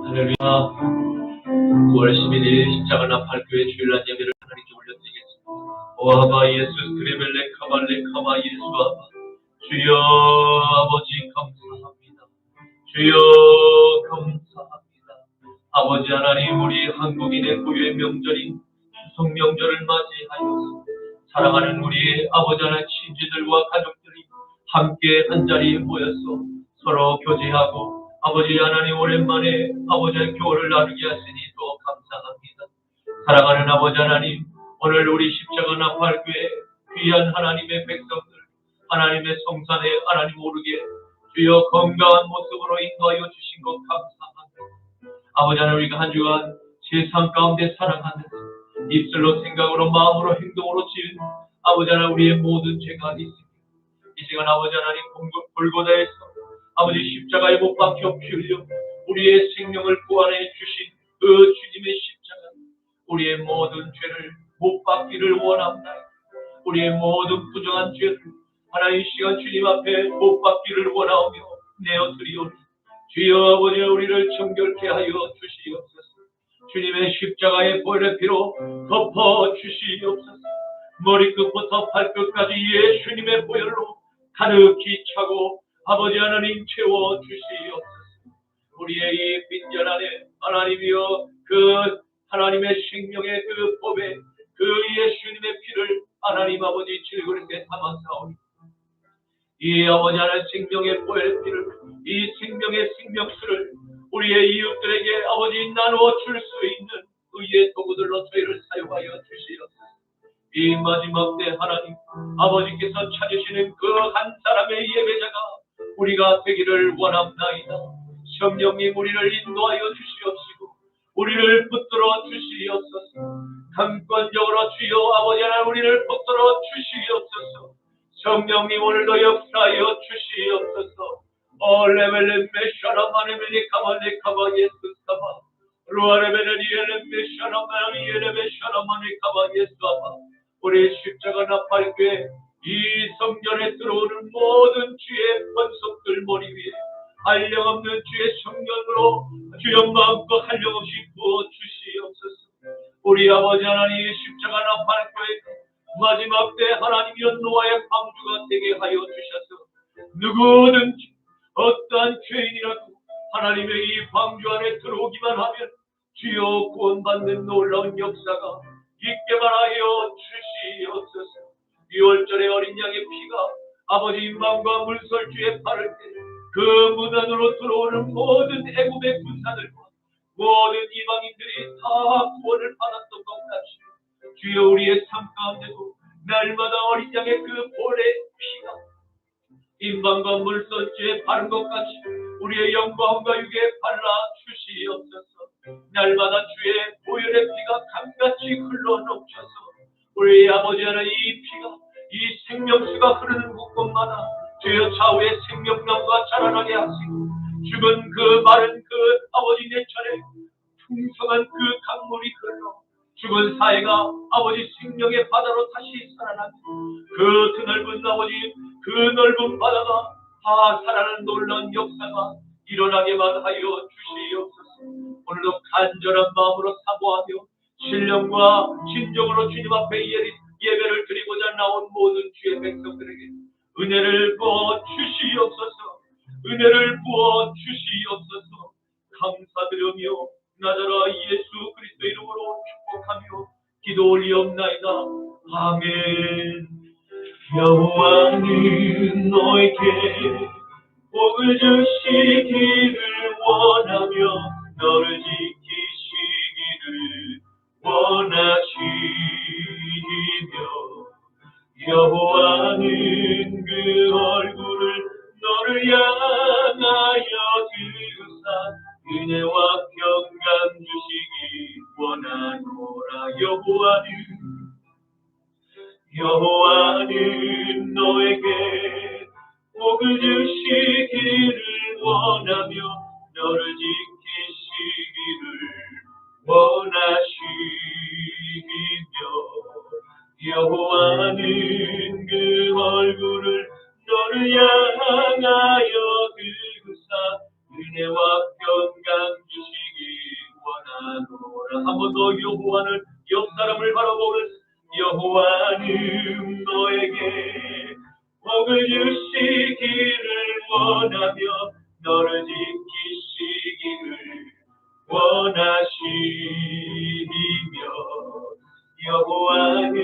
할렐루야. 9월 11일 십자가 나팔교회 주일날 예배를 하나님께 올려드리겠습니다. 오아바 예수 그레벨레 카발레 카바 예수 아바 주여 아버지 감사합니다. 주여 감사합니다. 아버지 하나님, 우리 한국인의 고유의 명절인 추석 명절을 맞이하여 사랑하는 우리 아버지 하나님 친지들과 가족들이 함께 한자리에 모여서 서로 교제하고 아버지 하나님 오랜만에 아버지의 교를 나누게 하시니 또 감사합니다. 사랑하는 아버지 하나님, 오늘 우리 십자가 나팔교회 귀한 하나님의 백성들, 하나님의 성산에 하나님 오르게 주여 건강한 모습으로 인도하여 주신 것 감사합니다. 아버지 하나님, 우리가 한 주간 세상 가운데 살아가면서 입술로 생각으로 마음으로 행동으로 지은 아버지 하나님 우리의 모든 죄가 있습니다. 이 시간 아버지 하나님 골고다에서 아버지 십자가에 못 박혀 피 흘려 우리의 생명을 구원해 주신 그 주님의 십자가, 우리의 모든 죄를 못 받기를 원합니다. 우리의 모든 부정한 죄를 하나님 이 시간 주님 앞에 못 받기를 원하오며 내어드리오니 주여 아버지 우리를 정결케 하여 주시옵소서. 주님의 십자가의 보혈의 피로 덮어 주시옵소서. 머리끝부터 발끝까지 예수님의 보혈로 가득히 차고 아버지 하나님 채워 주시옵소서. 우리의 이 빈전 안에 하나님이여 그 하나님의 생명의 그 법에 그 예수님의 피를 하나님 아버지 질그릇에 담아사오니 이 아버지 하나님 생명의 보혈의 피를, 이 생명의 생명수를 우리의 이웃들에게 아버지 나누어 줄 수 있는 의의 도구들로 저희를 사용하여 주시옵소서. 이 마지막 때 하나님 아버지께서 찾으시는 그 한 사람의 예배자가 우리가 되기를 원합나이다. 성령님 우리를 인도하여 주시옵시고 우리를 붙들어 주시옵소서. 강권적으로 주여 아버지 하나님 우리를 붙들어 주시옵소서. 성령님 오늘도 역사하여 주시옵소서. 레벨레 메샤라 마네멜리 카발레 카바 예수 카바 루아레벨레 리엘레 메샤라 마니 예레베 샤라 마니 카바 예수 아바 우리 십자가 나팔교회 이 성전에 들어오는 모든 주의 권속들 머리 위에 한량없는 주의 성령으로 주여 마음껏 한량없이 부어 주시옵소서. 우리 아버지 하나님 십자가 나팔교회 마지막 때 하나님이여 노아의 방주가 되게 하여 주셔서 누구든지 어떠한 죄인이라도 하나님의 이 방주 안에 들어오기만 하면 주여 구원받는 놀라운 역사가 있게만 하여 주시옵소서. 6월절의 어린 양의 피가 아버지 임방과 물설주에 바를 때 그 문안으로 들어오는 모든 애굽의 군사들과 모든 이방인들이 다 구원을 받았던 것 같이 주여 우리의 삶 가운데도 날마다 어린 양의 그 볼의 피가 임방과 물설주에 바른 것 같이 우리의 영광과 육에 발라 주시옵소서. 날마다 주의 보혈의 피가 강같이 흘러 넘쳐서 우리 아버지 하나님 이 피가 이 생명수가 흐르는 곳곳마다 주여 좌우의 생명나무가 자라나게 하시고 죽은 그 마른 그 아버지 내천에 풍성한 그 강물이 흘러 죽은 사회가 아버지 생명의 바다로 다시 살아나고 그 드넓은 아버지 그 넓은 바다가 다 살아나는 놀라운 역사가 일어나게만 하여 주시옵소서. 오늘도 간절한 마음으로 사모하며 신령과 진정으로 주님 앞에 예배를 드리고자 나온 모든 주의 백성들에게 은혜를 부어 주시옵소서. 은혜를 부어 주시옵소서. 감사드리며 나자라 예수 그리스도 이름으로 축복하며 기도 올리옵나이다. 아멘. 여호와는 너에게 복을 주시기를 원하며 너를 지키시기를 원하시며 여호와는 그 얼굴을 너를 향하여 드사 은혜와 평강 주시기 원하노라. 여호와는 너에게 복을 주시기를 원하며 너를 지키시기를 원하시며 여호와는 그 얼굴을 너를 향하여 드사 은혜와 평강 주시기 번 더 여호와는 옆 사람을 바라보는 여호와는 너에게 복을 주시기를 원하며 너를 지키시기를 원하시며 여호와는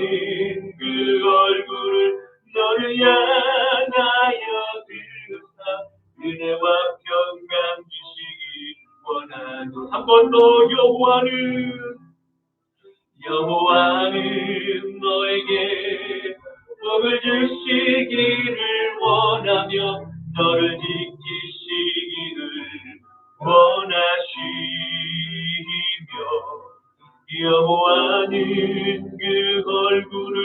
그 얼굴을 너를 향하여 드사 은혜와 평강 주시길 원하노. 한 번 더 여호와는 너에게 복을 주시기를 원하며 너를 지키시기를 원하시며 여호와는 그 얼굴을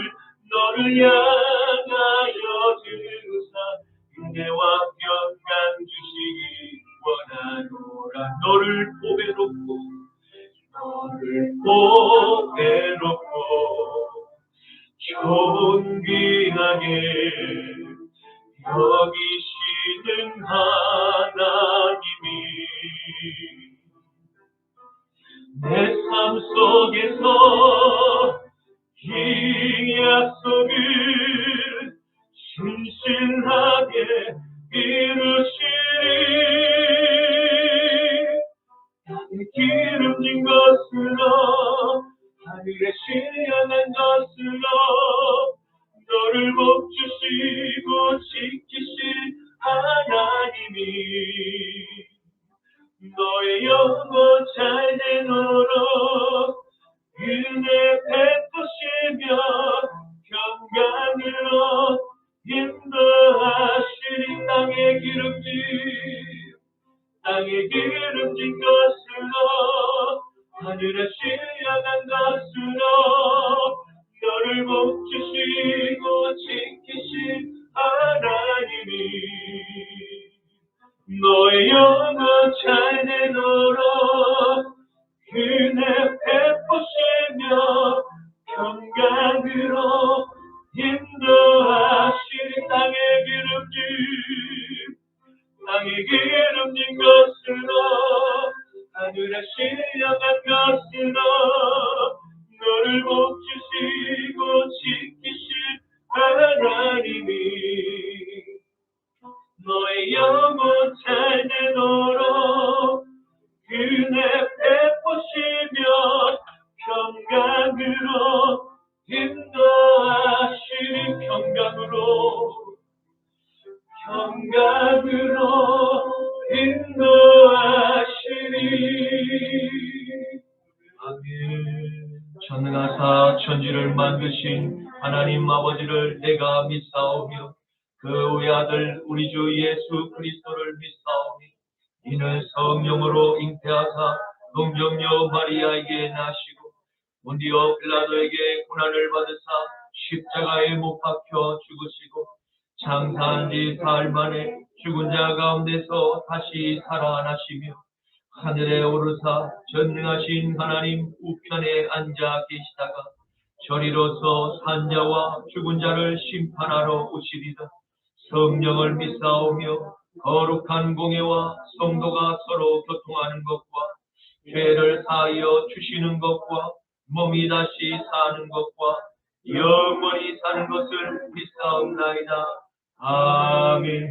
너를 향하여 드사 은혜와 평강 주시기 원하노라. 너를 보배롭고 존귀하게 여기시는 하나님이 내 삶 속에서 이 약속을 신실하게 이루시리. 기름진 것으로 하늘에 신령한 것으로 너를 복주시고 지키실 하나님이 너의 영혼 잘 되도록 은혜 베푸시며 평강으로 인도하시리. 땅에 기름진 것으로 하늘에 신령한 것으로 너를 복주시고 지키실 하나님이 너의 영혼 잘 되도록 은혜 베푸시며 평강으로 인도하시리. 땅에 기름진 것으로 하늘에 신령한 것으로 너를 복주시고 지키실 하나님이 너의 영혼 잘 되도록 은혜 베푸시며 평강으로 인도하시리. 평강으로 인도하시리. 아멘. 전능하사 천지를 만드신 하나님 아버지를 내가 믿사오며 그 외아들 우리 주 예수 그리스도를 믿사오니 이는 성령으로 잉태하사 동정녀 마리아에게 나시고 본디오 빌라도에게 고난을 받으사 십자가에 못 박혀 죽으시고 장사한 지 사흘 만에 죽은 자 가운데서 다시 살아나시며 하늘에 오르사 전능하신 하나님 우편에 앉아 계시다가 저리로서 산자와 죽은 자를 심판하러 오시리다. 성령을 믿사오며 거룩한 공예와 성도가 서로 교통하는 것과 죄를 사하여 주시는 것과 몸이 다시 사는 것과 영원히 사는 것을 믿사옵나이다. 아멘.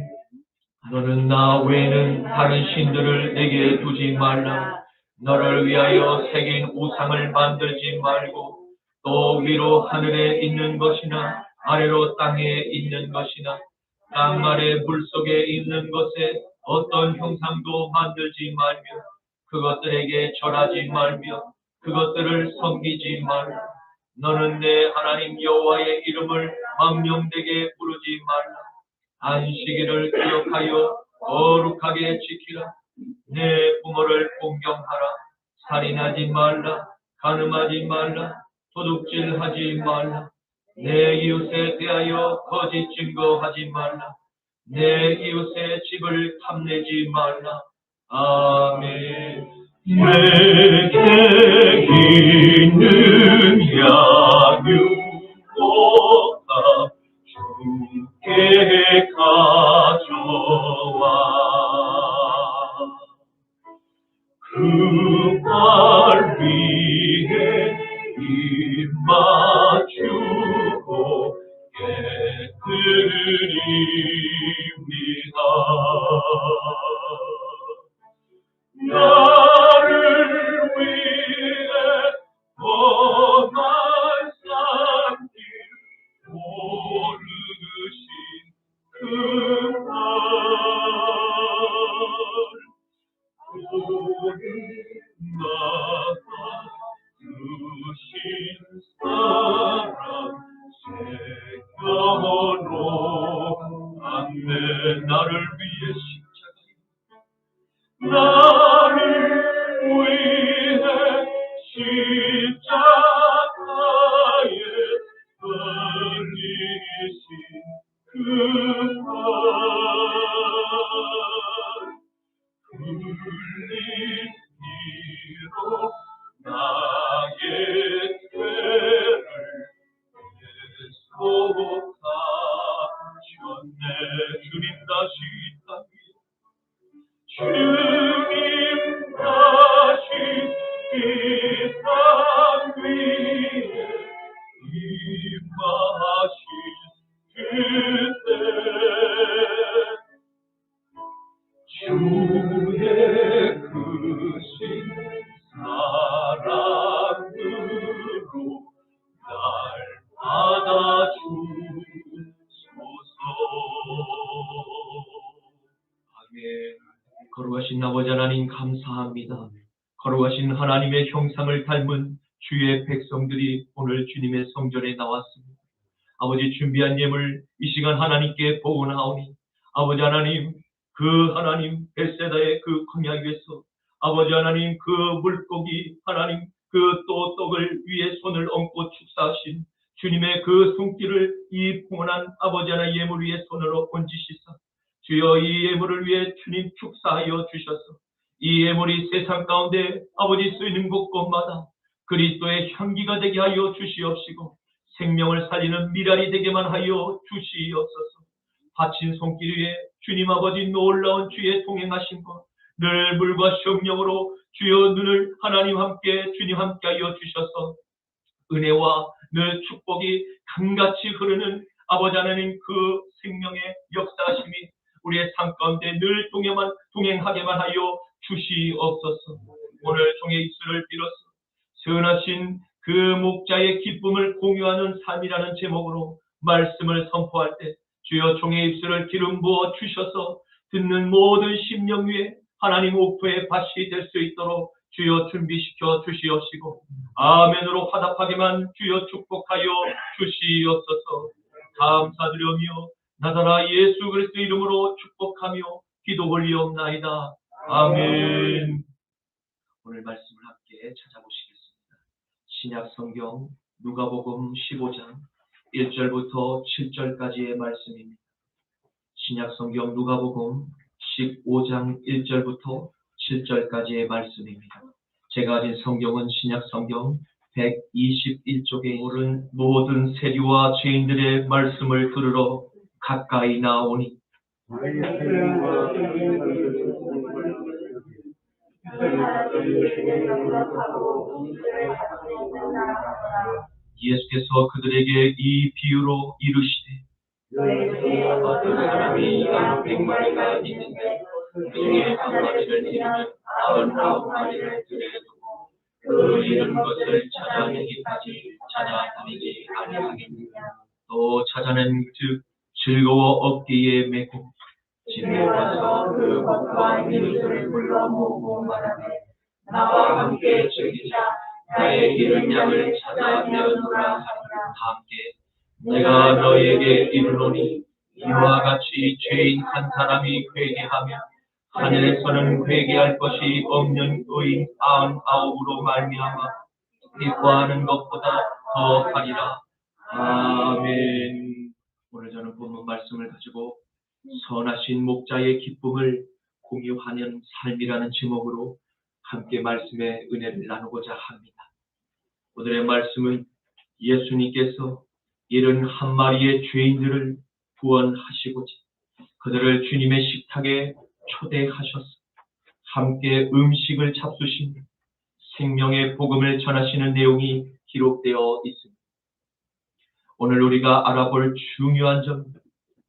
너는 나 외에는 다른 신들을 내게 두지 말라. 너를 위하여 새긴 우상을 만들지 말고 또 위로 하늘에 있는 것이나 아래로 땅에 있는 것이나 땅 아래 물속에 있는 것에 어떤 형상도 만들지 말며 그것들에게 절하지 말며 그것들을 섬기지 말라. 너는 내 하나님 여호와의 이름을 망령되게 부르지 말라. 안식일을 기억하여 거룩하게 지키라. 내 부모를 공경하라. 살인하지 말라. 간음하지 말라. 도둑질하지 말라. 내 이웃에 대하여 거짓 증거하지 말라. 내 이웃의 집을 탐내지 말라. 아멘. 내게 있는 양육보다 주께 가져와 그 발 위에 드립니다. 나를 위해 범한 산길 오르신 그 날 오른나라 주신 사랑 새겨놓은 안내 나를 위해 나를 위해 십자가에 걸리신 그 날 흘리시로 나의 죄를 대속하셨네. 주님 다시 땅 위에 주님 다시 이 땅 위에 임하실 그때 주의 크신 사랑으로 날 받아주소서. 아멘. 거룩하신 아버지 하나님 감사합니다. 거룩하신 하나님의 형상을 닮은 주의 백성들이 오늘 주님의 성전에 나왔습니다. 아버지 준비한 예물 이 시간 하나님께 보고나오니 아버지 하나님 그 하나님 벳세다의 그 광야 위에서 아버지 하나님 그 물고기 하나님 그 또 떡을 위에 손을 얹고 축사하신 주님의 그 손길을 이 풍성한 아버지 하나님 예물 위에 손으로 얹으시사 주여 이 예물을 위해 주님 축사하여 주셔서 이 예물이 세상 가운데 아버지 쓰이는 곳곳마다 그리스도의 향기가 되게 하여 주시옵시고 생명을 살리는 미랄이 되게만 하여 주시옵소서. 바친 손길 위에 주님 아버지 놀라운 주의 동행하심과 늘 물과 성령으로 주여 눈을 하나님 함께 주님 함께 하여 주셔서 은혜와 늘 축복이 강같이 흐르는 아버지 하나님 그 생명의 역사하심이 우리의 삶 가운데 늘 동행하게만 하여 주시옵소서. 오늘 종의 입술을 빌어서 선하신 그 목자의 기쁨을 공유하는 삶이라는 제목으로 말씀을 선포할 때 주여 종의 입술을 기름 부어 주셔서 듣는 모든 심령 위에 하나님 옥토의 밭이 될 수 있도록 주여 준비시켜 주시옵시고 아멘으로 화답하게만 주여 축복하여 주시옵소서. 감사드리며 나더러 예수 그리스도 이름으로 축복하며 기도 올리옵나이다. 아멘. 오늘 말씀을 함께 찾아보시겠습니다. 신약 성경 누가복음 15장 1절부터 7절까지의 말씀입니다. 신약 성경 누가복음 15장 1절부터 7절까지의 말씀입니다. 제가 가진 성경은 신약 성경 121쪽에 오른 모든 세리와 죄인들의 말씀을 들으러 가까이 나오니 예수께서 그들에게 이 비유로 이르시되 어떤 사람이 양 100마리가 있는데 그중에 한 마리를 잃으면 99마리를 들여두고 그 잃은 것을 찾아내기까지 찾아다니지 아니하겠느냐. 또 찾아낸 즉 즐거워 어깨에 메고 집에 가서 그 복과 이웃을 불러 모으고 말하되 나와 함께 즐기자. 나의 잃은 양을 찾아 내어놓으라 하니라. 함께 내가 너에게 이르노니 이와 같이 죄인 한 사람이 회개하며 하늘에서는 회개할 것이 없는 의인 99으로 말미암아 기뻐하는 것보다 더하리라. 아멘. 오늘 저는 본문 말씀을 가지고 선하신 목자의 기쁨을 공유하는 삶이라는 제목으로 함께 말씀의 은혜를 나누고자 합니다. 오늘의 말씀은 예수님께서 71마리의 죄인들을 구원하시고자 그들을 주님의 식탁에 초대하셔서 함께 음식을 잡수신 생명의 복음을 전하시는 내용이 기록되어 있습니다. 오늘 우리가 알아볼 중요한 점,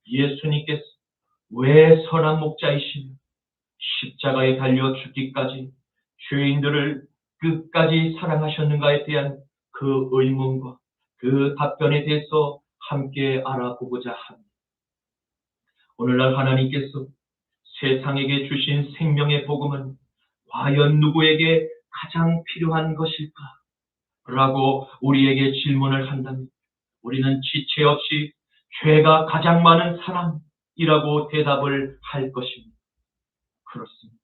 예수님께서 왜 선한 목자이시며 십자가에 달려 죽기까지 죄인들을 끝까지 사랑하셨는가에 대한 그 의문과 그 답변에 대해서 함께 알아보고자 합니다. 오늘날 하나님께서 세상에게 주신 생명의 복음은 과연 누구에게 가장 필요한 것일까? 라고 우리에게 질문을 한다면 우리는 지체 없이 죄가 가장 많은 사람이라고 대답을 할 것입니다. 그렇습니다.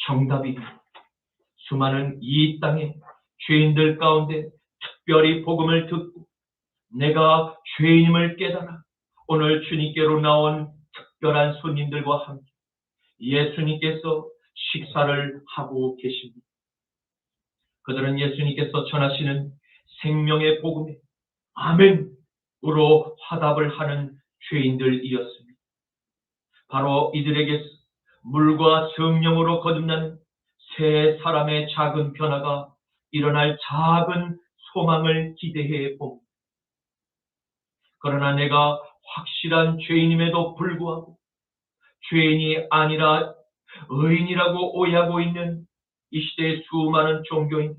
정답이 수많은 이 땅의 죄인들 가운데 특별히 복음을 듣고 내가 죄인임을 깨달아 오늘 주님께로 나온 특별한 손님들과 함께 예수님께서 식사를 하고 계십니다. 그들은 예수님께서 전하시는 생명의 복음에 아멘으로 화답을 하는 죄인들이었습니다. 바로 이들에게서 물과 성령으로 거듭나는 세 사람의 작은 변화가 일어날 작은 소망을 기대해 봅니다. 그러나 내가 확실한 죄인임에도 불구하고 죄인이 아니라 의인이라고 오해하고 있는 이 시대의 수많은 종교인들,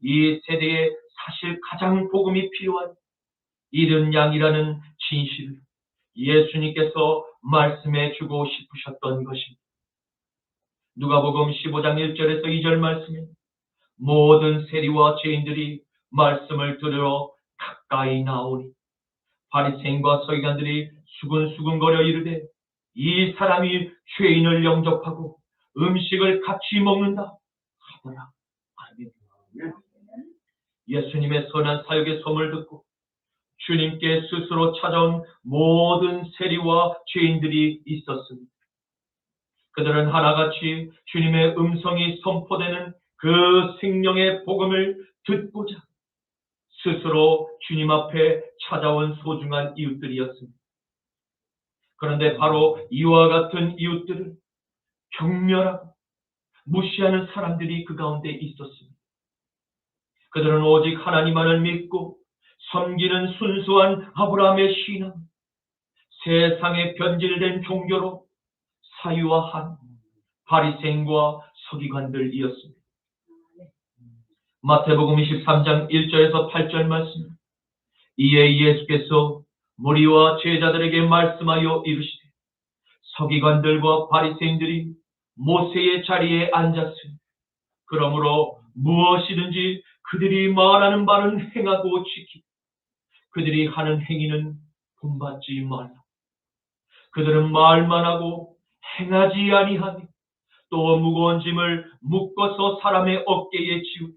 이 세대에 사실 가장 복음이 필요한 이른 양이라는 진실을 예수님께서 말씀해 주고 싶으셨던 것입니다. 누가복음 15장 1절에서 2절 말씀에 모든 세리와 죄인들이 말씀을 들으러 가까이 나오니 바리새인과 서기관들이 수근수근거려 이르되 이 사람이 죄인을 영접하고 음식을 같이 먹는다 하더라. 아멘. 예수님의 선한 사역의 소문을 듣고 주님께 스스로 찾아온 모든 세리와 죄인들이 있었습니다. 그들은 하나같이 주님의 음성이 선포되는 그 생명의 복음을 듣고자 스스로 주님 앞에 찾아온 소중한 이웃들이었습니다. 그런데 바로 이와 같은 이웃들을 경멸하고 무시하는 사람들이 그 가운데 있었습니다. 그들은 오직 하나님만을 믿고 섬기는 순수한 아브라함의 신앙, 세상에 변질된 종교로 사유화한 바리새인과 서기관들이었습니다. 마태복음 23장 1절에서 8절 말씀. 이에 예수께서 무리와 제자들에게 말씀하여 이르시되 서기관들과 바리새인들이 모세의 자리에 앉았으니 그러므로 무엇이든지 그들이 말하는 바는 행하고 지키고 그들이 하는 행위는 본받지 말라. 그들은 말만 하고 행하지 아니하니 또 무거운 짐을 묶어서 사람의 어깨에 지우고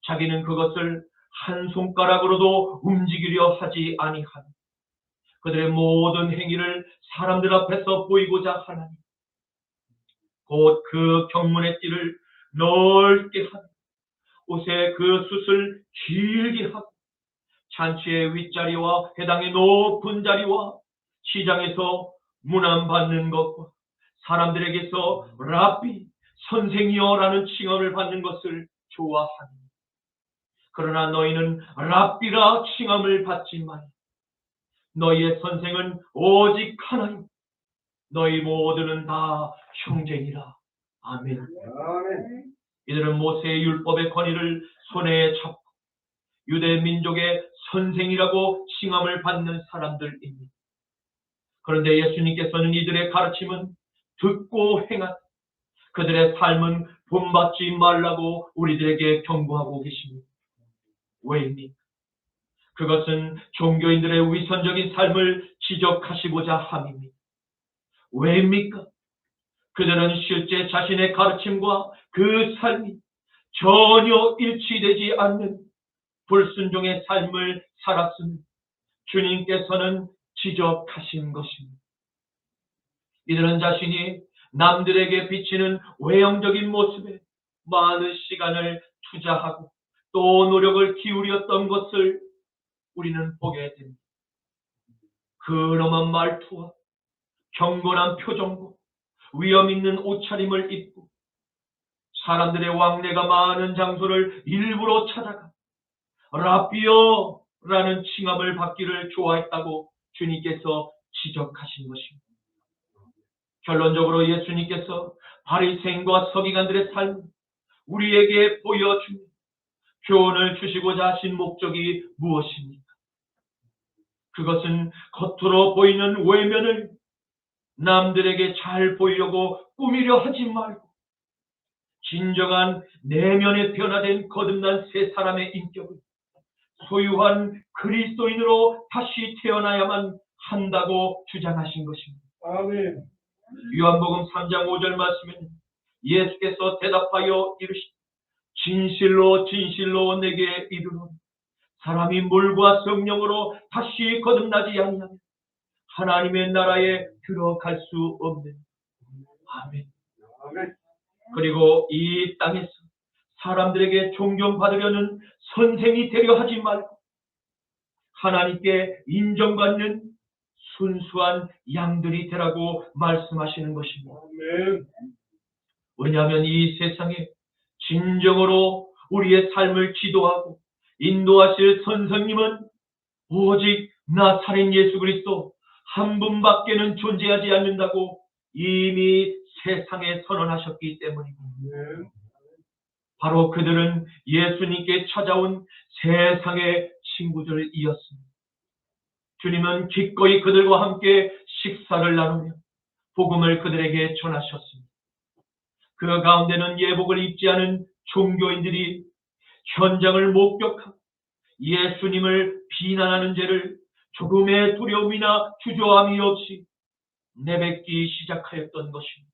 자기는 그것을 한 손가락으로도 움직이려 하지 아니하니 그들의 모든 행위를 사람들 앞에서 보이고자 하나니 곧 그 경문의 띠를 넓게 하고 옷에 그 숫을 길게 하고 잔치의 윗자리와 해당의 높은 자리와 시장에서 문안받는 것과 사람들에게서 랍비, 선생이여라는 칭함을 받는 것을 좋아하니 그러나 너희는 랍비라 칭함을 받지 마라. 너희의 선생은 오직 하나님, 너희 모두는 다 형제니라. 아멘. 아멘. 이들은 모세의 율법의 권위를 손에 잡고 유대 민족의 선생이라고 칭함을 받는 사람들입니다. 그런데 예수님께서는 이들의 가르침은 듣고 행하고 그들의 삶은 본받지 말라고 우리들에게 경고하고 계십니다. 왜입니까? 그것은 종교인들의 위선적인 삶을 지적하시고자 함입니다. 왜입니까? 그들은 실제 자신의 가르침과 그 삶이 전혀 일치되지 않는 불순종의 삶을 살았음을 주님께서는 지적하신 것입니다. 이들은 자신이 남들에게 비치는 외형적인 모습에 많은 시간을 투자하고 또 노력을 기울였던 것을 우리는 보게 됩니다. 근엄한 말투와 경건한 표정과 위험 있는 옷차림을 입고 사람들의 왕래가 많은 장소를 일부러 찾아가 랍비여 라는 칭함을 받기를 좋아했다고 주님께서 지적하신 것입니다. 결론적으로 예수님께서 바리새인과 서기관들의 삶을 우리에게 보여주며 교훈을 주시고자 하신 목적이 무엇입니까? 그것은 겉으로 보이는 외면을 남들에게 잘 보이려고 꾸미려 하지 말고 진정한 내면에 변화된 거듭난 새 사람의 인격을 소유한 그리스도인으로 다시 태어나야만 한다고 주장하신 것입니다. 아멘. 요한복음 3장 5절 말씀에는 예수께서 대답하여 이르시되 진실로 진실로 내게 이르노니 사람이 물과 성령으로 다시 거듭나지 아니하면 하나님의 나라에 들어갈 수 없는. 아멘. 아멘. 그리고 이 땅에서 사람들에게 존경받으려는 선생이 되려 하지 말고 하나님께 인정받는 순수한 양들이 되라고 말씀하시는 것입니다. 아멘. 왜냐하면 이 세상에 진정으로 우리의 삶을 지도하고 인도하실 선생님은 오직 나사렛 예수 그리스도 한 분밖에는 존재하지 않는다고 이미 세상에 선언하셨기 때문입니다. 아멘. 바로 그들은 예수님께 찾아온 세상의 친구들이었습니다. 주님은 기꺼이 그들과 함께 식사를 나누며 복음을 그들에게 전하셨습니다. 그 가운데는 예복을 입지 않은 종교인들이 현장을 목격하고 예수님을 비난하는 죄를 조금의 두려움이나 주저함이 없이 내뱉기 시작하였던 것입니다.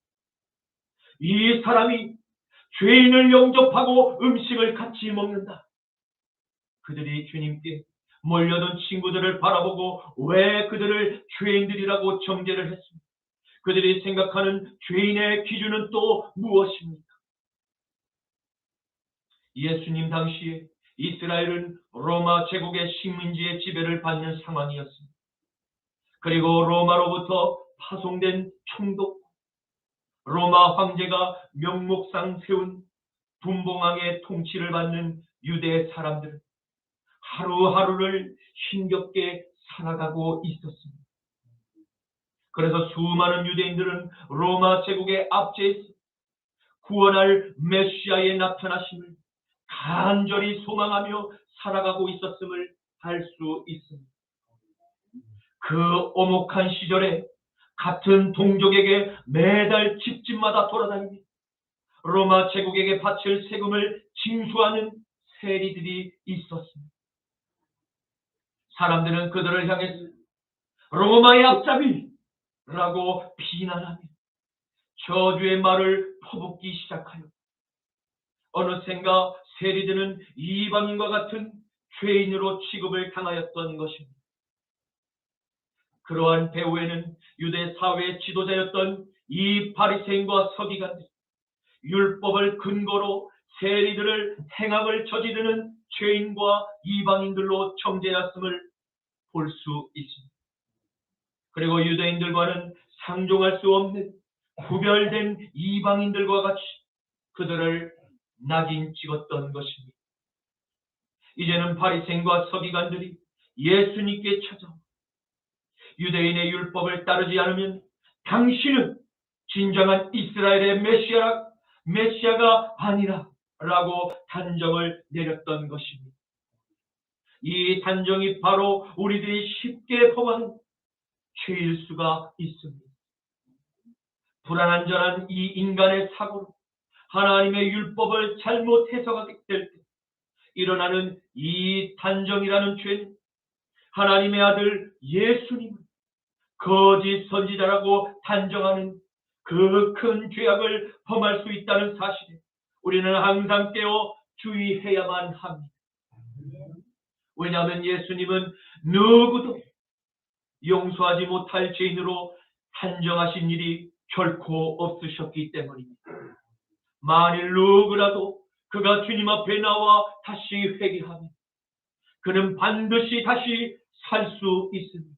이 사람이 죄인을 영접하고 음식을 같이 먹는다. 그들이 주님께 몰려든 친구들을 바라보고 왜 그들을 죄인들이라고 정죄를 했습니까? 그들이 생각하는 죄인의 기준은 또 무엇입니까? 예수님 당시에 이스라엘은 로마 제국의 식민지의 지배를 받는 상황이었습니다. 그리고 로마로부터 파송된 총독, 로마 황제가 명목상 세운 분봉왕의 통치를 받는 유대 사람들은 하루하루를 힘겹게 살아가고 있었습니다. 그래서 수많은 유대인들은 로마 제국의 압제에서 구원할 메시아의 나타나심을 간절히 소망하며 살아가고 있었음을 알 수 있습니다. 그 오목한 시절에 같은 동족에게 매달 집집마다 돌아다니며 로마 제국에게 바칠 세금을 징수하는 세리들이 있었습니다. 사람들은 그들을 향해서 로마의 앞잡이라고 비난하며 저주의 말을 퍼붓기 시작하여 어느샌가 세리들은 이방인과 같은 죄인으로 취급을 당하였던 것입니다. 그러한 배후에는 유대 사회의 지도자였던 이 바리새인과 서기관들이 율법을 근거로 세리들을 행악을 저지르는 죄인과 이방인들로 정죄했음을 볼 수 있습니다. 그리고 유대인들과는 상종할 수 없는 구별된 이방인들과 같이 그들을 낙인 찍었던 것입니다. 이제는 바리새인과 서기관들이 예수님께 찾아와 유대인의 율법을 따르지 않으면 당신은 진정한 이스라엘의 메시아가 아니라 라고 단정을 내렸던 것입니다. 이 단정이 바로 우리들이 쉽게 범하는 죄일 수가 있습니다. 불안한전한 이 인간의 사고로 하나님의 율법을 잘못 해석하게 될 때 일어나는 이 단정이라는 죄는 하나님의 아들 예수님을 거짓 선지자라고 단정하는 그 큰 죄악을 범할 수 있다는 사실에 우리는 항상 깨어 주의해야만 합니다. 왜냐하면 예수님은 누구도 용서하지 못할 죄인으로 단정하신 일이 결코 없으셨기 때문입니다. 만일 누구라도 그가 주님 앞에 나와 다시 회개하면 그는 반드시 다시 살 수 있습니다.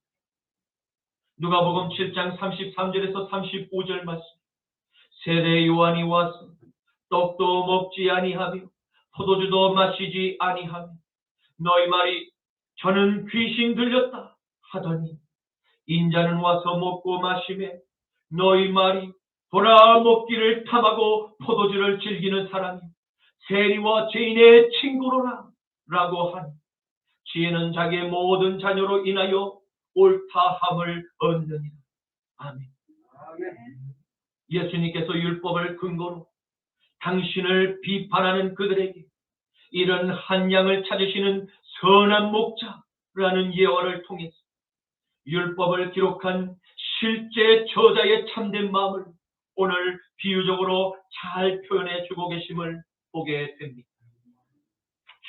누가복음 7장 33절에서 35절 말씀. 세례 요한이 와서 떡도 먹지 아니하며 포도주도 마시지 아니하며 너희 말이 저는 귀신 들렸다 하더니 인자는 와서 먹고 마시매 너희 말이 돌아 먹기를 탐하고 포도주를 즐기는 사람이 세리와 죄인의 친구로라 라고 하니 지혜는 자기의 모든 자녀로 인하여 옳다함을 얻느니라. 아멘. 예수님께서 율법을 근거로 당신을 비판하는 그들에게 이런 한 양을 찾으시는 선한 목자라는 예언을 통해서 율법을 기록한 실제 저자의 참된 마음을 오늘 비유적으로 잘 표현해 주고 계심을 보게 됩니다.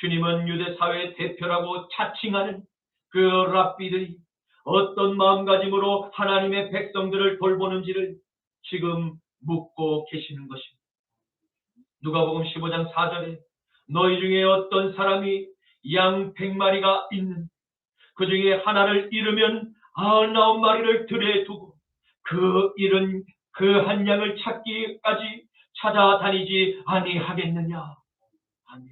주님은 유대 사회의 대표라고 자칭하는 그 랍비들이 어떤 마음가짐으로 하나님의 백성들을 돌보는지를 지금 묻고 계시는 것입니다. 누가복음 15장 4절에 너희 중에 어떤 사람이 양 100마리가 있는 그 중에 하나를 잃으면 99마리를 들에 두고 그 잃은 그 한 양을 찾기까지 찾아다니지 아니하겠느냐. 아멘.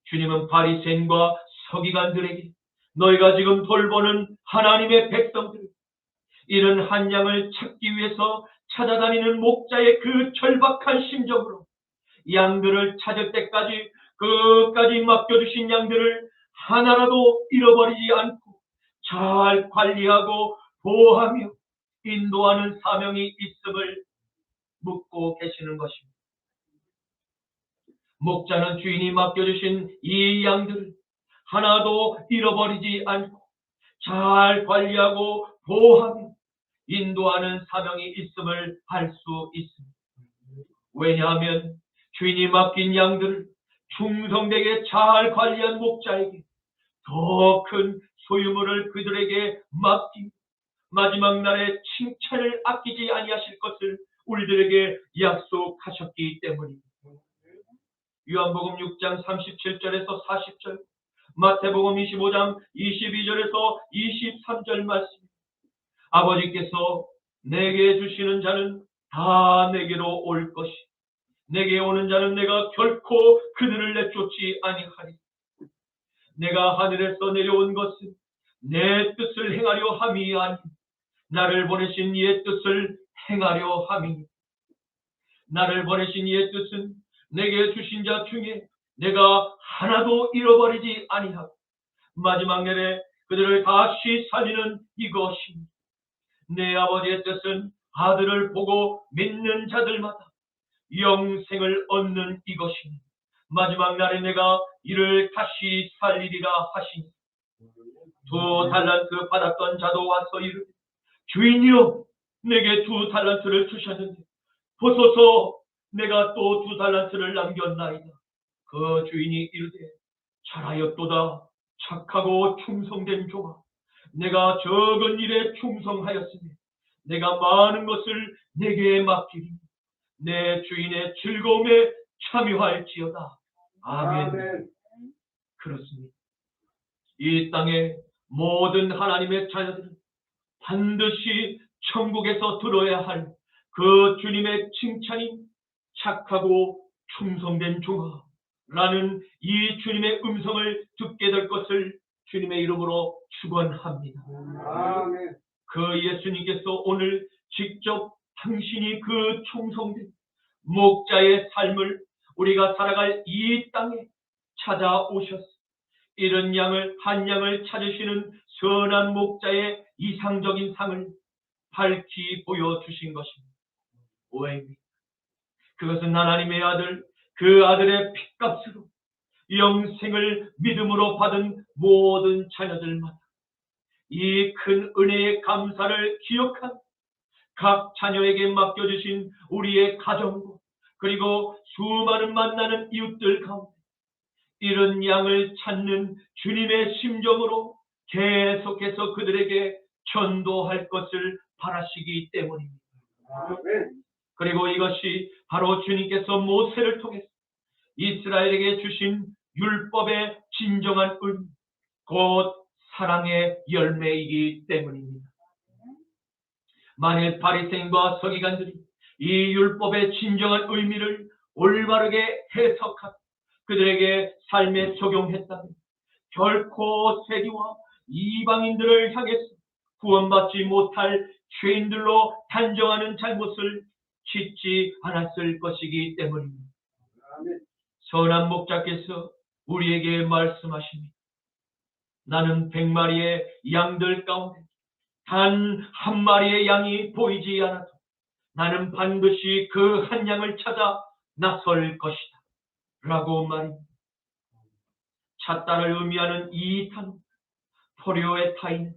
주님은 바리새인과 서기관들에게 너희가 지금 돌보는 하나님의 백성들 이런 한 양을 찾기 위해서 찾아다니는 목자의 그 절박한 심정으로 양들을 찾을 때까지 끝까지 맡겨주신 양들을 하나라도 잃어버리지 않고 잘 관리하고 보호하며 인도하는 사명이 있음을 묻고 계시는 것입니다. 목자는 주인이 맡겨주신 이 양들을 하나도 잃어버리지 않고 잘 관리하고 보호하며 인도하는 사명이 있음을 알 수 있습니다. 왜냐하면 주인이 맡긴 양들을 충성되게 잘 관리한 목자에게 더 큰 소유물을 그들에게 맡기고 마지막 날에 칭찬을 아끼지 아니하실 것을 우리들에게 약속하셨기 때문입니다. 요한복음 6장 37절에서 40절, 마태복음 25장 22절에서 23절 말씀. 아버지께서 내게 주시는 자는 다 내게로 올 것이 내게 오는 자는 내가 결코 그들을 내쫓지 아니하리. 내가 하늘에서 내려온 것은 내 뜻을 행하려 함이 아니 나를 보내신 이의 뜻을 행하려 함이니 나를 보내신 이의 뜻은 내게 주신 자 중에 내가 하나도 잃어버리지 아니하고 마지막 날에 그들을 다시 살리는 이것입니다. 내 아버지의 뜻은 아들을 보고 믿는 자들마다 영생을 얻는 이것이니 마지막 날에 내가 이를 다시 살리리라 하시니 2 달란트 받았던 자도 와서 이르되 주인이여 내게 2 달란트를 주셨는데 보소서 내가 또 2 달란트를 남겼나이다. 그 주인이 이르되 잘하였도다 착하고 충성된 종아 내가 적은 일에 충성하였으니 내가 많은 것을 내게 맡기리 내 주인의 즐거움에 참여할지어다. 아멘. 그렇습니다. 이 땅의 모든 하나님의 자녀들은 반드시 천국에서 들어야 할 그 주님의 칭찬이 착하고 충성된 종아 라는 이 주님의 음성을 듣게 될 것을 주님의 이름으로 축원합니다. 아멘. 그 예수님께서 오늘 직접 당신이 그 충성된 목자의 삶을 우리가 살아갈 이 땅에 찾아오셨어. 이런 양을 한 양을 찾으시는 선한 목자의 이상적인 상을 밝히 보여주신 것입니다. 오해입니다. 그것은 하나님의 아들, 그 아들의 핏값으로 영생을 믿음으로 받은 모든 자녀들마다 이 큰 은혜의 감사를 기억한 각 자녀에게 맡겨주신 우리의 가정과 그리고 수많은 만나는 이웃들 가운데 이런 양을 찾는 주님의 심정으로 계속해서 그들에게 전도할 것을 바라시기 때문입니다. 그리고 이것이 바로 주님께서 모세를 통해서 이스라엘에게 주신 율법의 진정한 의미, 곧 사랑의 열매이기 때문입니다. 만일 바리새인과 서기관들이 이 율법의 진정한 의미를 올바르게 해석하고 그들에게 삶에 적용했다면 결코 세리와 이방인들을 향해서 구원받지 못할 죄인들로 단정하는 잘못을 짓지 않았을 것이기 때문입니다. 선한 목자께서 우리에게 말씀하십니다. 나는 100마리의 양들 가운데 단 한 마리의 양이 보이지 않아도 나는 반드시 그 한 양을 찾아 나설 것이다 라고 말입니다. 찾다를 의미하는 이 단어 포리오의 타이는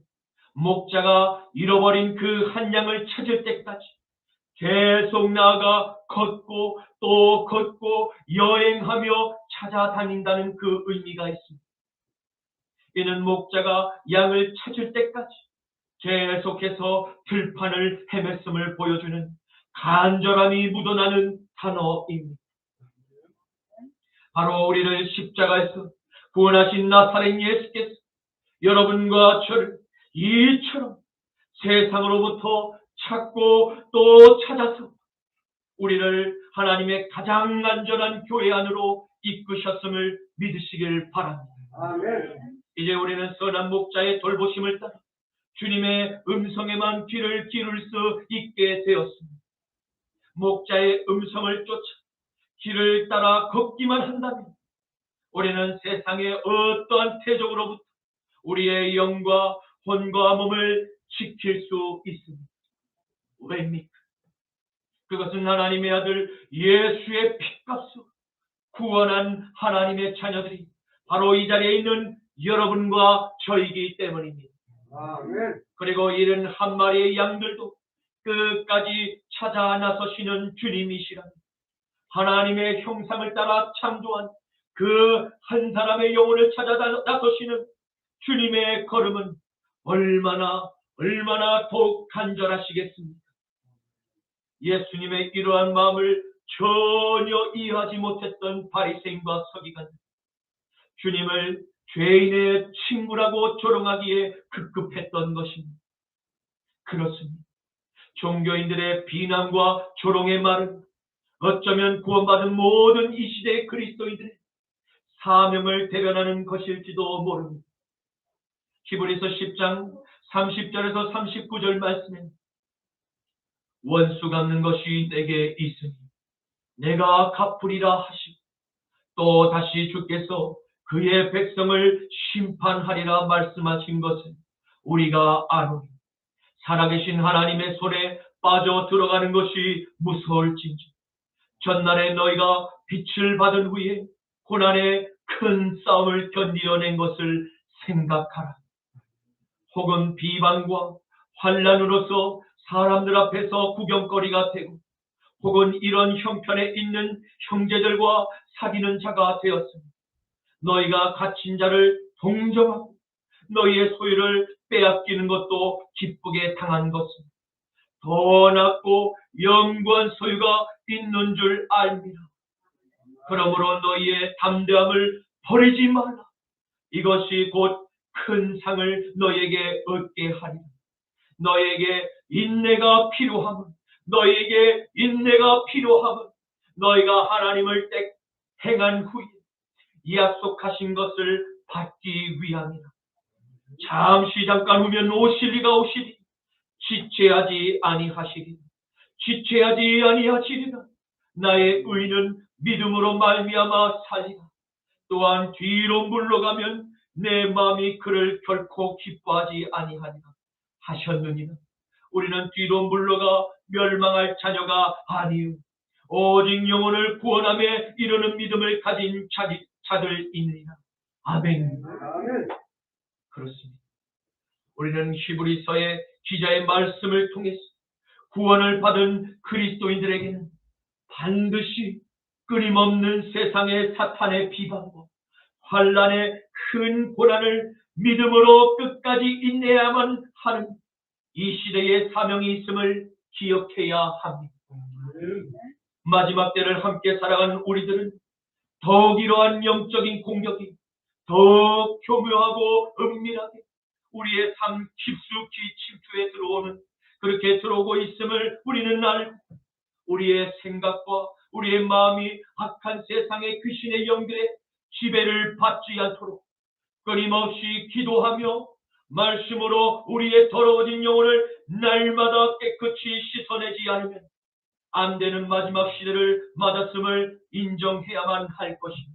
목자가 잃어버린 그 한 양을 찾을 때까지 계속 나아가 걷고 또 걷고 여행하며 찾아다닌다는 그 의미가 있습니다. 이는 목자가 양을 찾을 때까지 계속해서 들판을 헤맸음을 보여주는 간절함이 묻어나는 단어입니다. 바로 우리를 십자가에서 구원하신 나사렛 예수께서 여러분과 저를 이처럼 세상으로부터 찾고 또 찾아서 우리를 하나님의 가장 안전한 교회 안으로 이끄셨음을 믿으시길 바랍니다. 아멘. 이제 우리는 선한 목자의 돌보심을 따라 주님의 음성에만 귀를 기울일 수 있게 되었습니다. 목자의 음성을 쫓아 길을 따라 걷기만 한다면 우리는 세상의 어떠한 태적으로부터 우리의 영과 혼과 몸을 지킬 수 있습니다. 왜입니까? 그것은 하나님의 아들 예수의 피값으로 구원한 하나님의 자녀들이 바로 이 자리에 있는 여러분과 저이기 때문입니다. 아멘. 그리고 이런 한 마리의 양들도 끝까지 찾아 나서시는 주님이시라. 하나님의 형상을 따라 창조한 그 한 사람의 영혼을 찾아 나서시는 주님의 걸음은 얼마나 더욱 간절하시겠습니까? 예수님의 이러한 마음을 전혀 이해하지 못했던 바리새인과 서기관, 주님을 죄인의 친구라고 조롱하기에 급급했던 것입니다. 그렇습니다. 종교인들의 비난과 조롱의 말은 어쩌면 구원받은 모든 이 시대의 그리스도인들의 사명을 대변하는 것일지도 모릅니다. 히브리서 10장 30절에서 39절 말씀에 원수 갚는 것이 내게 있으니 내가 갚으리라 하시고 또 다시 주께서 그의 백성을 심판하리라 말씀하신 것을 우리가 아노니 살아계신 하나님의 손에 빠져 들어가는 것이 무서울진지 전날에 너희가 빛을 받은 후에 고난의 큰 싸움을 견디어낸 것을 생각하라. 혹은 비방과 환난으로서 사람들 앞에서 구경거리가 되고 혹은 이런 형편에 있는 형제들과 사귀는 자가 되었으니 너희가 갇힌 자를 동정하고 너희의 소유를 빼앗기는 것도 기쁘게 당한 것은 더 낫고 영구한 소유가 있는 줄 알미라. 그러므로 너희의 담대함을 버리지 말라. 이것이 곧 큰 상을 너희에게 얻게 하리라. 너희에게 인내가 필요함은 너희가 하나님을 행한 후에 약속하신 것을 받기 위함이라. 잠시 잠깐 후면 오시리가 오시리 지체하지 아니하시리라. 나의 의는 믿음으로 말미암아 살리라. 또한 뒤로 물러가면 내 마음이 그를 결코 기뻐하지 아니하리라 하셨느니라. 우리는 뒤로 물러가 멸망할 자녀가 아니요 오직 영혼을 구원함에 이르는 믿음을 가진 자들이니라. 아멘. 그렇습니다. 우리는 히브리서의 기자의 말씀을 통해서 구원을 받은 그리스도인들에게는 반드시 끊임없는 세상의 사탄의 비방과 환난의 큰 고난을 믿음으로 끝까지 인내해야만 하는 이 시대의 사명이 있음을 기억해야 합니다. 마지막 때를 함께 살아가는 우리들은 더욱 이러한 영적인 공격이 더욱 교묘하고 은밀하게 우리의 삶 깊숙이 침투해 그렇게 들어오고 있음을 우리는 알고 우리의 생각과 우리의 마음이 악한 세상의 귀신의 영들의 지배를 받지 않도록 끊임없이 기도하며 말씀으로 우리의 더러워진 영혼을 날마다 깨끗이 씻어내지 않으면 안 되는 마지막 시대를 맞았음을 인정해야만 할 것입니다.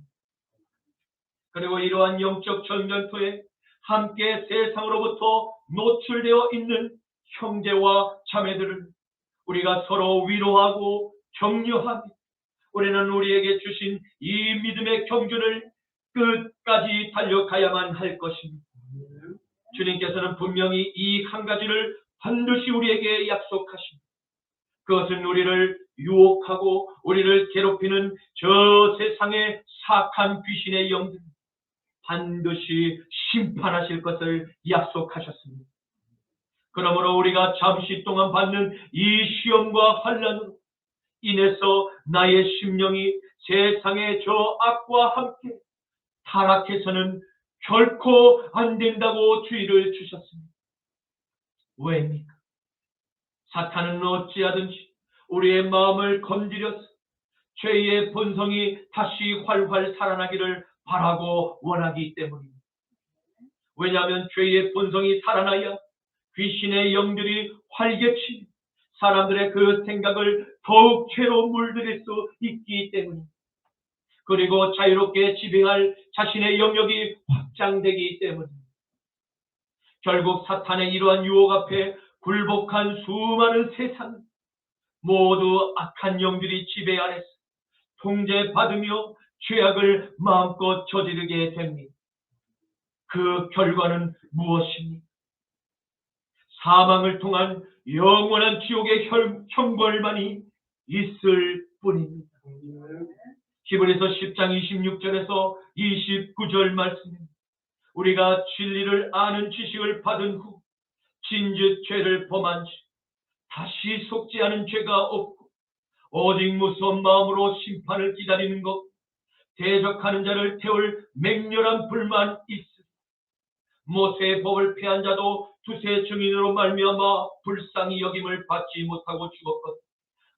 그리고 이러한 영적 전쟁터에 함께 세상으로부터 노출되어 있는 형제와 자매들을 우리가 서로 위로하고 격려하며 우리는 우리에게 주신 이 믿음의 경주를 끝까지 달려가야만 할 것입니다. 주님께서는 분명히 이 한 가지를 반드시 우리에게 약속하십니다. 그것은 우리를 유혹하고 우리를 괴롭히는 저 세상의 사악한 귀신의 영들 반드시 심판하실 것을 약속하셨습니다. 그러므로 우리가 잠시 동안 받는 이 시험과 환난으로 인해서 나의 심령이 세상의 저 악과 함께 타락해서는 결코 안 된다고 주의를 주셨습니다. 왜입니까? 사탄은 어찌하든지 우리의 마음을 건드려서 죄의 본성이 다시 활활 살아나기를 바라고 원하기 때문입니다. 왜냐하면 죄의 본성이 살아나야 귀신의 영들이 활개치 사람들의 그 생각을 더욱 죄로 물들일 수 있기 때문입니다. 그리고 자유롭게 지배할 자신의 영역이 확장되기 때문입니다. 결국 사탄의 이러한 유혹 앞에 굴복한 수많은 세상 모두 악한 영들이 지배 아래서 통제받으며 죄악을 마음껏 저지르게 됩니다. 그 결과는 무엇입니까? 사망을 통한 영원한 지옥의 형벌만이 있을 뿐입니다. 히브리서 10장 26절에서 29절 말씀입니다. 우리가 진리를 아는 지식을 받은 후 진즉 죄를 범한 지 다시 속지 않은 죄가 없고 오직 무서운 마음으로 심판을 기다리는 것 대적하는 자를 태울 맹렬한 불만 있으리. 모세의 법을 폐한 자도 두세 증인으로 말미암아 불쌍히 여김을 받지 못하고 죽었거든.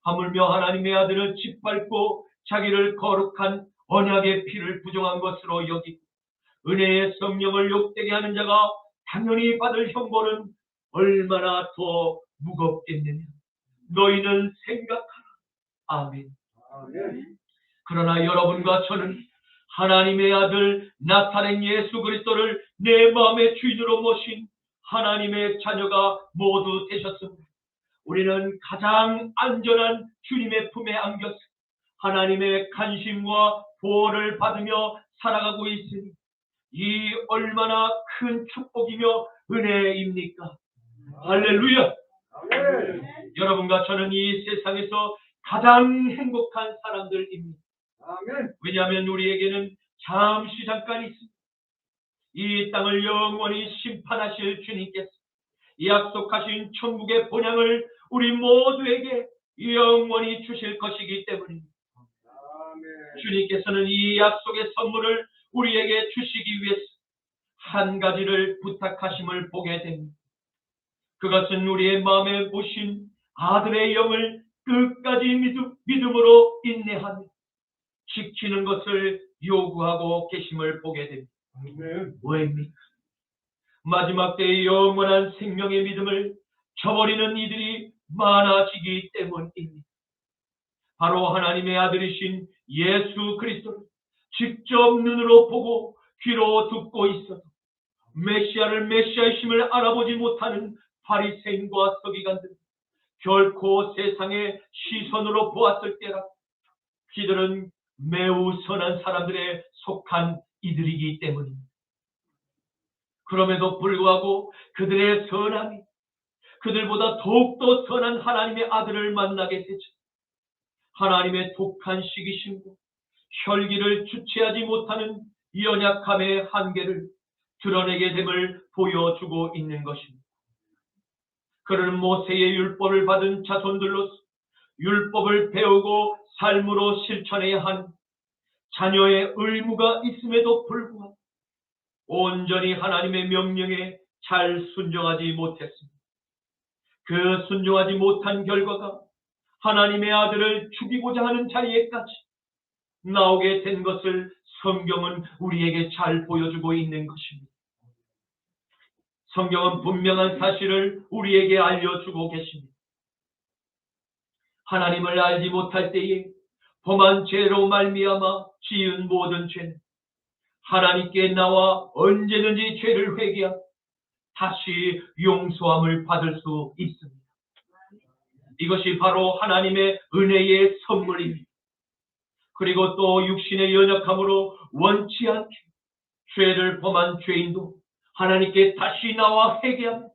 하물며 하나님의 아들을 짓밟고 자기를 거룩한 언약의 피를 부정한 것으로 여기고 은혜의 성령을 욕되게 하는 자가 당연히 받을 형벌은 얼마나 더 무겁겠느냐. 너희는 생각하라. 아멘. 그러나 여러분과 저는 하나님의 아들 나타낸 예수 그리스도를 내 마음의 주인으로 모신 하나님의 자녀가 모두 되셨습니다. 우리는 가장 안전한 주님의 품에 안겨서 하나님의 간심과 보호를 받으며 살아가고 있으니 이 얼마나 큰 축복이며 은혜입니까? 할렐루야! 여러분과 저는 이 세상에서 가장 행복한 사람들입니다. 왜냐하면 우리에게는 잠깐 있습니다. 이 땅을 영원히 심판하실 주님께서 약속하신 천국의 본향을 우리 모두에게 영원히 주실 것이기 때문입니다. 주님께서는 이 약속의 선물을 우리에게 주시기 위해서 한 가지를 부탁하심을 보게 됩니다. 그것은 우리의 마음에 모신 아들의 영을 끝까지 믿음으로 인내하며 지키는 것을 요구하고 계심을 보게 됩니다. 왜입니까? 마지막 때의 영원한 생명의 믿음을 저버리는 이들이 많아지기 때문입니다. 바로 하나님의 아들이신 예수 그리스도를 직접 눈으로 보고 귀로 듣고 있어도 메시아를 메시아이심을 알아보지 못하는 바리새인과 서기관들 결코 세상의 시선으로 보았을 때라 그들은 매우 선한 사람들에 속한 이들이기 때문입니다. 그럼에도 불구하고 그들의 선함이 그들보다 더욱더 선한 하나님의 아들을 만나게 되죠. 하나님의 독한 시기심과 혈기를 주체하지 못하는 연약함의 한계를 드러내게 됨을 보여주고 있는 것입니다. 그는 모세의 율법을 받은 자손들로서 율법을 배우고 삶으로 실천해야 하는 자녀의 의무가 있음에도 불구하고 온전히 하나님의 명령에 잘 순종하지 못했습니다. 그 순종하지 못한 결과가 하나님의 아들을 죽이고자 하는 자리에까지 나오게 된 것을 성경은 우리에게 잘 보여주고 있는 것입니다. 성경은 분명한 사실을 우리에게 알려주고 계십니다. 하나님을 알지 못할 때에 범한 죄로 말미암아 지은 모든 죄는 하나님께 나와 언제든지 죄를 회개하고 다시 용서함을 받을 수 있습니다. 이것이 바로 하나님의 은혜의 선물입니다. 그리고 또 육신의 연약함으로 원치 않게 죄를 범한 죄인도 하나님께 다시 나와 회개하며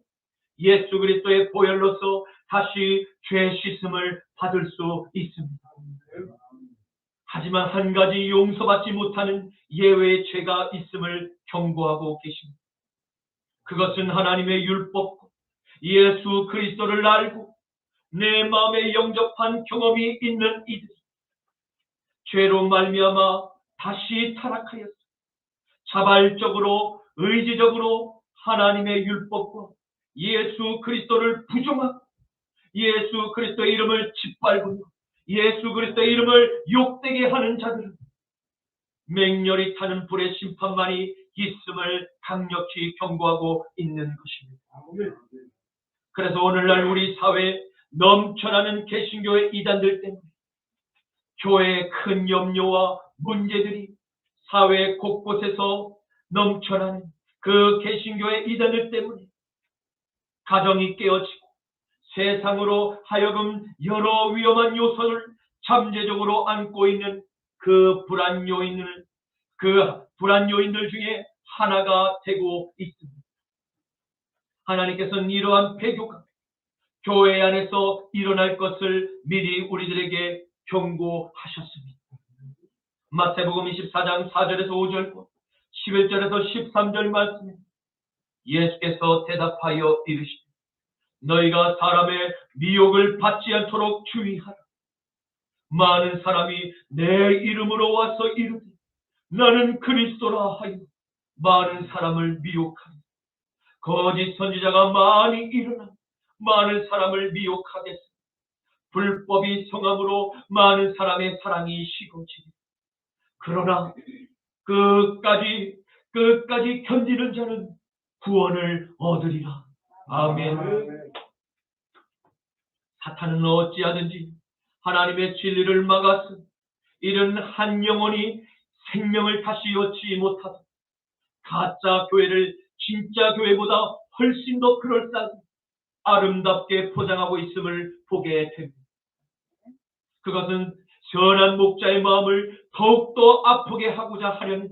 예수 그리스도의 보혈로서 다시 죄 씻음을 받을 수 있습니다. 하지만 한 가지 용서받지 못하는 예외의 죄가 있음을 경고하고 계십니다. 그것은 하나님의 율법과 예수 그리스도를 알고 내 마음에 영접한 경험이 있는 이들이 죄로 말미암아 다시 타락하였어 자발적으로 의지적으로 하나님의 율법과 예수 그리스도를 부정하고 예수 그리스도의 이름을 짓밟으며 예수 그리스도의 이름을 욕되게 하는 자들은 맹렬히 타는 불의 심판만이 있음을 강력히 경고하고 있는 것입니다. 그래서 오늘날 우리 사회에 넘쳐나는 개신교의 이단들 때문에 교회의 큰 염려와 문제들이 사회 곳곳에서 넘쳐나는 그 개신교의 이단들 때문에 가정이 깨어지고 세상으로 하여금 여러 위험한 요소를 잠재적으로 안고 있는 그 불안 요인들 중에 하나가 되고 있습니다. 하나님께서는 이러한 폐교가 교회 안에서 일어날 것을 미리 우리들에게 경고하셨습니다. 마태복음 24장 4절에서 5절, 11절에서 13절 말씀에 예수께서 대답하여 이르시되 너희가 사람의 미혹을 받지 않도록 주의하라. 많은 사람이 내 이름으로 와서 이르되 나는 그리스도라 하여 많은 사람을 미혹하니 거짓 선지자가 많이 일어나 많은 사람을 미혹하겠으니 불법이 성함으로 많은 사람의 사랑이 식어지리. 그러나 끝까지 견디는 자는 구원을 얻으리라. 아멘. 사탄은 어찌하든지 하나님의 진리를 막아서 이런 한 영혼이 생명을 다시 얻지 못하다 가짜 교회를 진짜 교회보다 훨씬 더 그럴싸하게 아름답게 포장하고 있음을 보게 됩니다. 그것은 선한 목자의 마음을 더욱더 아프게 하고자 하려는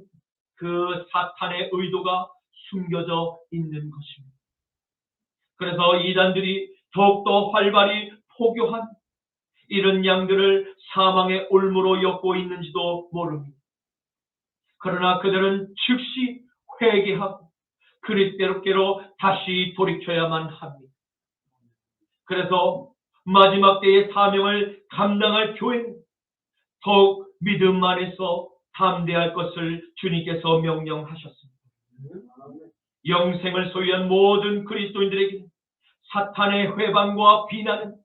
그 사탄의 의도가 숨겨져 있는 것입니다. 그래서 이단들이 더욱더 활발히 포교한 이런 양들을 사망의 올무로 엮고 있는지도 모릅니다. 그러나 그들은 즉시 회개하고 그리스도께로 다시 돌이켜야만 합니다. 그래서 마지막 때의 사명을 감당할 교회는 더욱 믿음 안에서 담대할 것을 주님께서 명령하셨습니다. 영생을 소유한 모든 그리스도인들에게 사탄의 회방과 비난은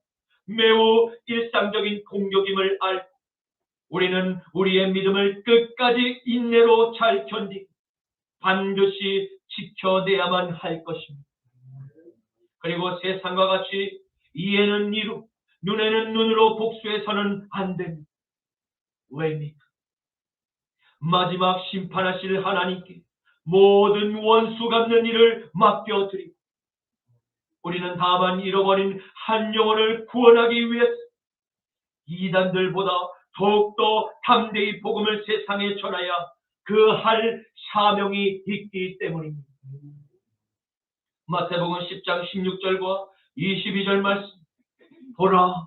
매우 일상적인 공격임을 알고 우리는 우리의 믿음을 끝까지 인내로 잘 견디고 반드시 지켜내야만 할 것입니다. 그리고 세상과 같이 이에는 이로 눈에는 눈으로 복수해서는 안 됩니다. 왜입니까? 마지막 심판하실 하나님께 모든 원수 갚는 일을 맡겨드리고 우리는 다만 잃어버린 한 영혼을 구원하기 위해서 이단들보다 더욱더 담대히 복음을 세상에 전하여 그 할 사명이 있기 때문입니다. 마태복음 10장 16절과 22절 말씀 보라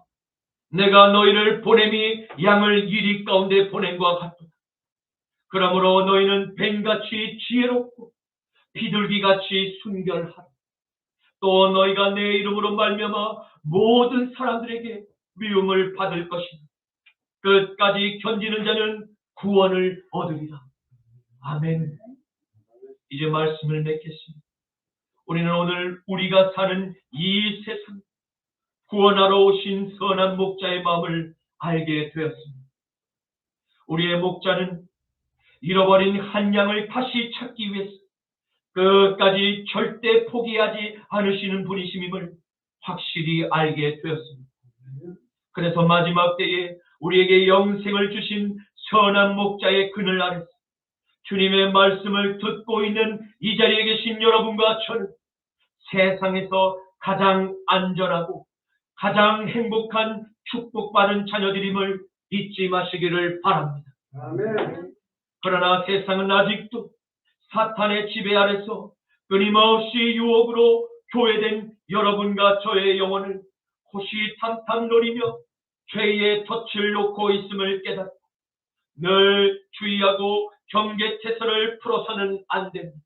내가 너희를 보냄이 양을 이리 가운데 보냄과 같도다. 그러므로 너희는 뱀같이 지혜롭고 비둘기같이 순결하라. 또 너희가 내 이름으로 말미암아 모든 사람들에게 미움을 받을 것이다. 끝까지 견디는 자는 구원을 얻으리라. 아멘. 이제 말씀을 맺겠습니다. 우리는 오늘 우리가 사는 이 세상 구원하러 오신 선한 목자의 마음을 알게 되었습니다. 우리의 목자는 잃어버린 한 양을 다시 찾기 위해서 끝까지 절대 포기하지 않으시는 분이심임을 확실히 알게 되었습니다. 그래서 마지막 때에 우리에게 영생을 주신 선한 목자의 그늘 아래서 주님의 말씀을 듣고 있는 이 자리에 계신 여러분과 저는 세상에서 가장 안전하고 가장 행복한 축복받은 자녀들임을 잊지 마시기를 바랍니다. 아멘. 그러나 세상은 아직도 사탄의 지배 아래서 끊임없이 유혹으로 교회된 여러분과 저의 영혼을 호시탐탐 노리며 죄의 덫을 놓고 있음을 깨닫고 늘 주의하고 경계태세를 풀어서는 안 됩니다.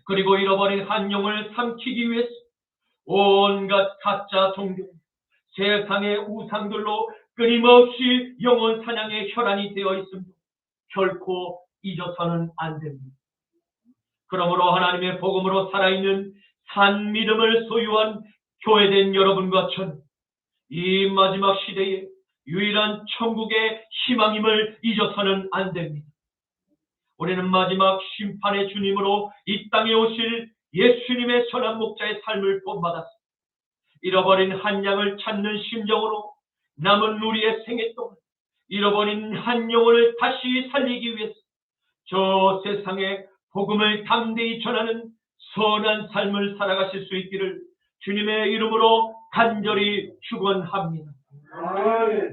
그리고 잃어버린 한 영을 삼키기 위해서 온갖 가짜 종교, 세상의 우상들로 끊임없이 영혼 사냥의 혈안이 되어 있음도 결코 잊어서는 안 됩니다. 그러므로 하나님의 복음으로 살아있는 산 믿음을 소유한 교회된 여러분과 전, 이 마지막 시대에 유일한 천국의 희망임을 잊어서는 안 됩니다. 우리는 마지막 심판의 주님으로 이 땅에 오실 예수님의 선한 목자의 삶을 본받았습니다. 잃어버린 한 양을 찾는 심정으로 남은 우리의 생애 동안 잃어버린 한 영혼을 다시 살리기 위해서 저 세상에 복음을 담대히 전하는 선한 삶을 살아가실 수 있기를 주님의 이름으로 간절히 축원합니다.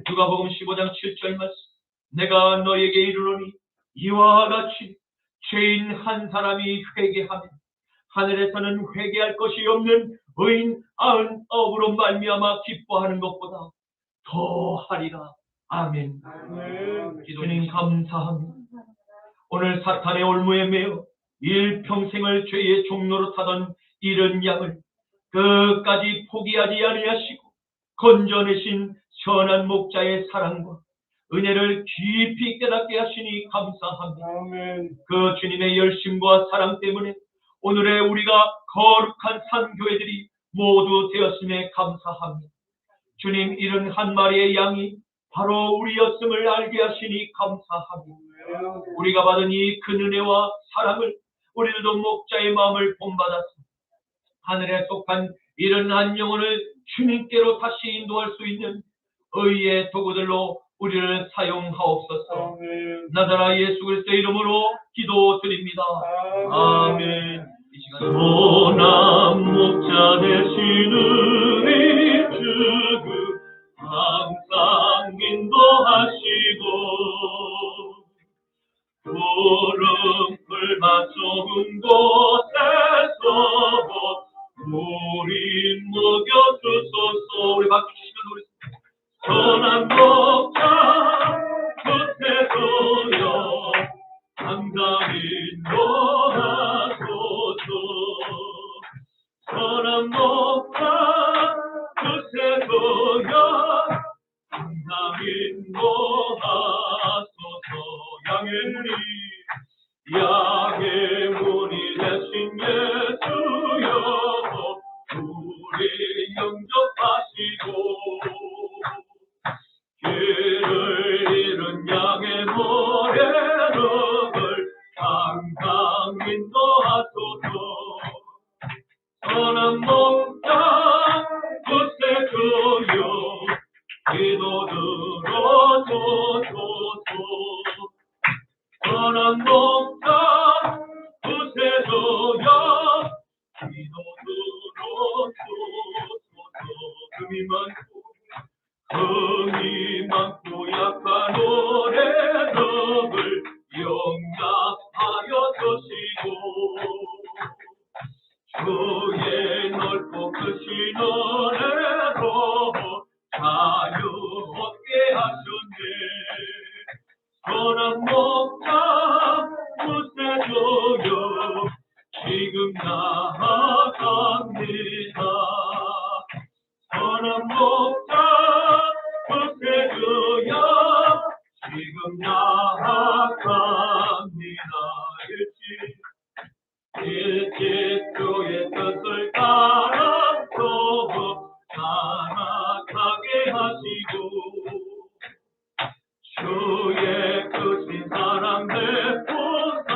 누가복음 15장 7절 말씀, 내가 너에게 이르노니 이와 같이 죄인 한 사람이 회개하면 하늘에서는 회개할 것이 없는 의인 99으로 말미암아 기뻐하는 것보다 더 하리라. 아멘. 주님 감사합니다. 오늘 사탄의 올무에 매여 일평생을 죄의 종로로 타던 이른 양을 끝까지 포기하지 아니하시고 건져내신 선한 목자의 사랑과 은혜를 깊이 깨닫게 하시니 감사합니다. 아멘. 그 주님의 열심과 사랑 때문에 오늘의 우리가 거룩한 산교회들이 모두 되었음에 감사합니다. 주님, 이른 한 마리의 양이 바로 우리였음을 알게 하시니 감사합니다. 우리가 받은 이 큰 은혜와 사랑을 우리들도 목자의 마음을 본받았습니다. 하늘에 속한 이른 한 영혼을 주님께로 다시 인도할 수 있는 의의 도구들로 우리를 사용하옵소서. 나자라 예수 그리스도의 이름으로 기도드립니다. 아멘. 이 시간 선한 목자 되시는 주그 항상 인도하시고 푸른 풀밭 좋은 곳에서 우리 먹여주소서. 우리 박수 치시면 우리 선한 목자 곁에서요 항상 인도하소서. 선한 목자 곁에서요 항상 인도하소서. 양의 문이 되신 예수여 우리 영접하시고 길을 잃은 양의 모래를 항상 인도하소서. 선한 목자 곳에 주여 기도 들어주소서. 선한 목자 곳에 주여 기도 들어주소서. 금이 많고 약한 노래들을 영접하여 주시고 주의 넓고 크신 은혜로 자유 얻게 하셨네. 선한 목자 구세주여 지금 나아갑니다. 선한 목자 구세주여 지금 나아갑니다. 일찍 주의 뜻을 따라서 살아가게 하시고 주의 크신 사랑 베푸사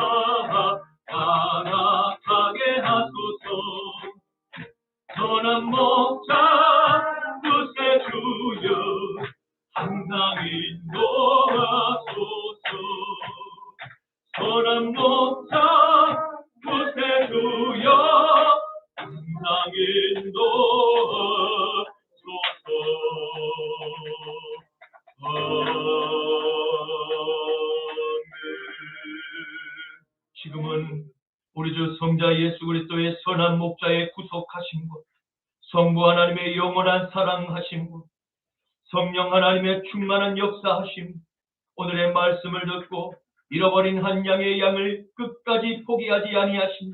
주여 항상 인도하소서. 선한 목자 구세주여 항상 인도하소서. 지금은 우리 주 성자 예수 그리스도의 선한 목자의 구속하심과 성부 하나님의 영원한 사랑하심과 성령 하나님의 충만한 역사하심, 오늘의 말씀을 듣고 잃어버린 한 양의 양을 끝까지 포기하지 아니하신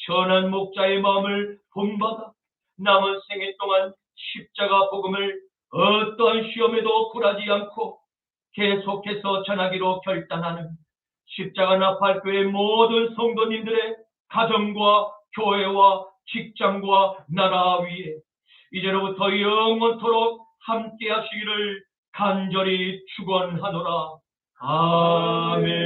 선한 목자의 마음을 본받아 남은 생애 동안 십자가 복음을 어떠한 시험에도 굴하지 않고 계속해서 전하기로 결단하는 십자가 나팔교회 모든 성도님들의 가정과 교회와 직장과 나라 위에 이제로부터 영원토록 함께 하시기를 간절히 축원하노라. 아멘.